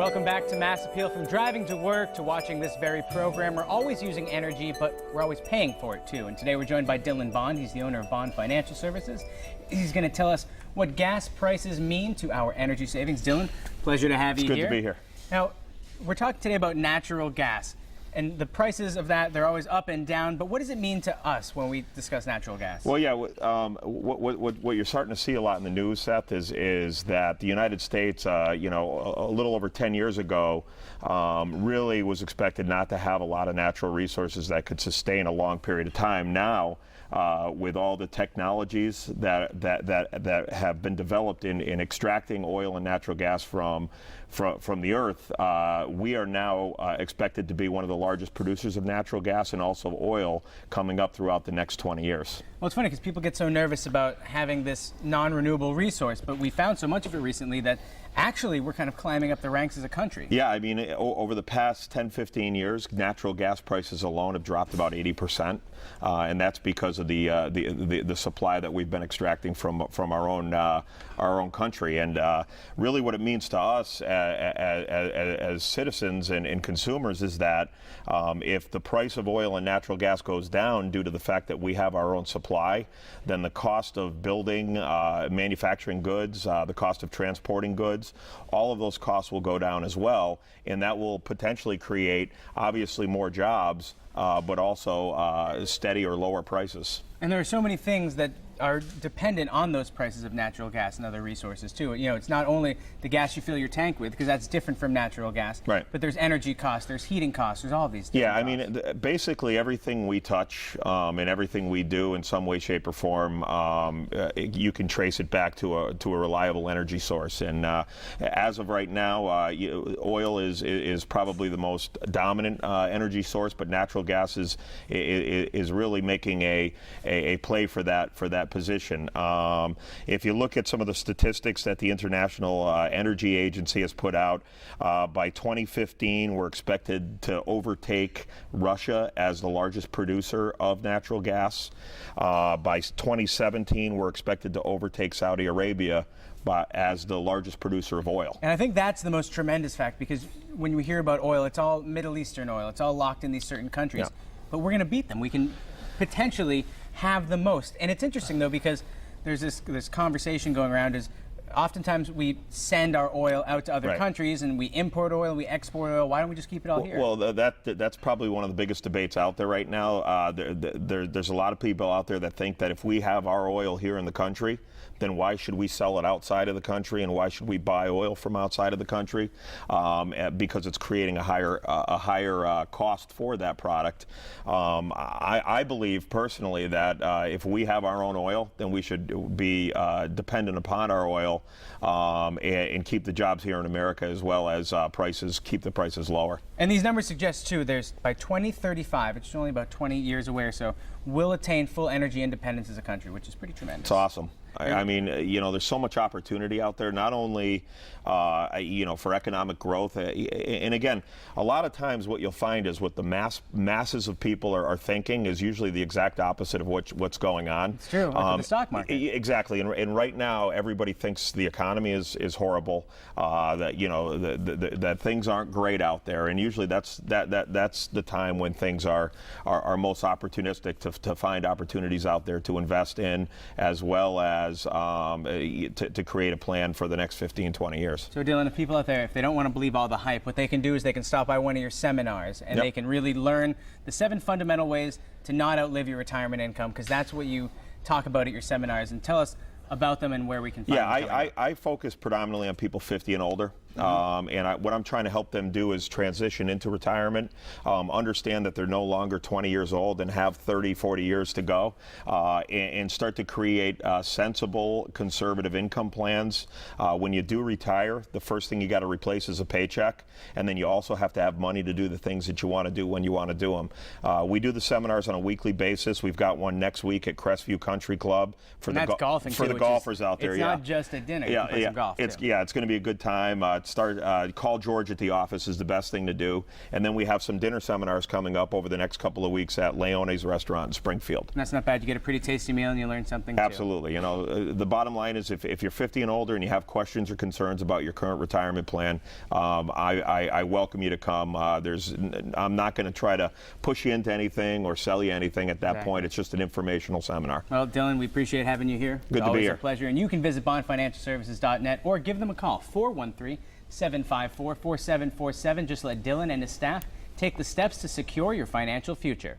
Welcome back to Mass Appeal. From driving to work to watching this very program, we're always using energy, but we're always paying for it too. And today we're joined by Dylan Bond. He's the owner of Bond Financial Services. He's going to tell us what gas prices mean to our energy savings. Dylan, pleasure to have you here. It's good to be here. Now, we're talking today about natural gas. And the prices of that, they're always up and down. But what does it mean to us when we discuss natural gas? Well, yeah, what you're starting to see a lot in the news, Seth, is that the United States, a little over 10 years ago, really was expected not to have a lot of natural resources that could sustain a long period of time. Now, with all the technologies that have been developed in extracting oil and natural gas from the earth, we are now expected to be one of the largest producers of natural gas and also oil coming up throughout the next 20 years. Well, it's funny because people get so nervous about having this non-renewable resource, but we found so much of it recently that actually we're kind of climbing up the ranks as a country. Yeah, I mean, over the past 10, 15 years, natural gas prices alone have dropped about 80%, and that's because of the supply that we've been extracting from our own country. And really, what it means to us as citizens and consumers is that if the price of oil and natural gas goes down due to the fact that we have our own supply, then the cost of building, manufacturing goods, the cost of transporting goods, all of those costs will go down as well, and that will potentially create, obviously, more jobs, but also steady or lower prices. And there are so many things that are dependent on those prices of natural gas and other resources too. You know, it's not only the gas you fill your tank with, because that's different from natural gas, right? But there's energy costs, there's heating costs, there's all of these different costs. I mean, basically everything we touch and everything we do in some way, shape, or form, you can trace it back to a reliable energy source. And as of right now, oil is probably the most dominant energy source, but natural gas is really making a play for that position. If you look at some of the statistics that the International Energy Agency has put out, by 2015 we're expected to overtake Russia as the largest producer of natural gas. By 2017 we're expected to overtake Saudi Arabia as the largest producer of oil. And I think that's the most tremendous fact, because when we hear about oil, it's all Middle Eastern oil, it's all locked in these certain countries. Yeah. But we're going to beat them. We can potentially have the most. And it's interesting though, because there's this conversation going around is oftentimes we send our oil out to other countries and we import oil, we export oil. Why don't we just keep it all here? Well, that's probably one of the biggest debates out there right now. There's a lot of people out there that think that if we have our oil here in the country, then why should we sell it outside of the country, and why should we buy oil from outside of the country? Because it's creating a higher cost for that product. I believe personally that if we have our own oil, then we should be dependent upon our oil and keep the jobs here in America, as well as keep the prices lower. And these numbers suggest too, by 2035, it's only about 20 years away or so, we'll attain full energy independence as a country, which is pretty tremendous. It's awesome. I mean, there's so much opportunity out there, not only, for economic growth. And again, a lot of times what you'll find is what the masses of people are thinking is usually the exact opposite of what's going on. It's true, like the stock market. Exactly. And right now, everybody thinks the economy is horrible, that things aren't great out there. And usually that's the time when things are most opportunistic to find opportunities out there to invest in, as well as to create a plan for the next 15, 20 years. So Dylan, if people out there, if they don't want to believe all the hype, what they can do is they can stop by one of your seminars and they can really learn the 7 fundamental ways to not outlive your retirement income, because that's what you talk about at your seminars. And tell us about them and where we can find them. Yeah, I focus predominantly on people 50 and older. What I'm trying to help them do is transition into retirement, understand that they're no longer 20 years old and have 30, 40 years to go, and start to create sensible, conservative income plans. When you do retire, the first thing you got to replace is a paycheck, and then you also have to have money to do the things that you want to do when you want to do them. We do the seminars on a weekly basis. We've got one next week at Crestview Country Club for the golfers out there. It's not just a dinner. You can play some golf, It's too. it's going to be a good time. Call George at the office is the best thing to do, and then we have some dinner seminars coming up over the next couple of weeks at Leone's Restaurant in Springfield. And that's not bad. You get a pretty tasty meal and you learn something too. Absolutely. The bottom line is if you're 50 and older and you have questions or concerns about your current retirement plan, I welcome you to come. I'm not going to try to push you into anything or sell you anything at that point. It's just an informational seminar. Well, Dylan, we appreciate having you here. Good to be always here. a pleasure. And you can visit bondfinancialservices.net or give them a call, 413-754-4747. Just let Dylan and his staff take the steps to secure your financial future.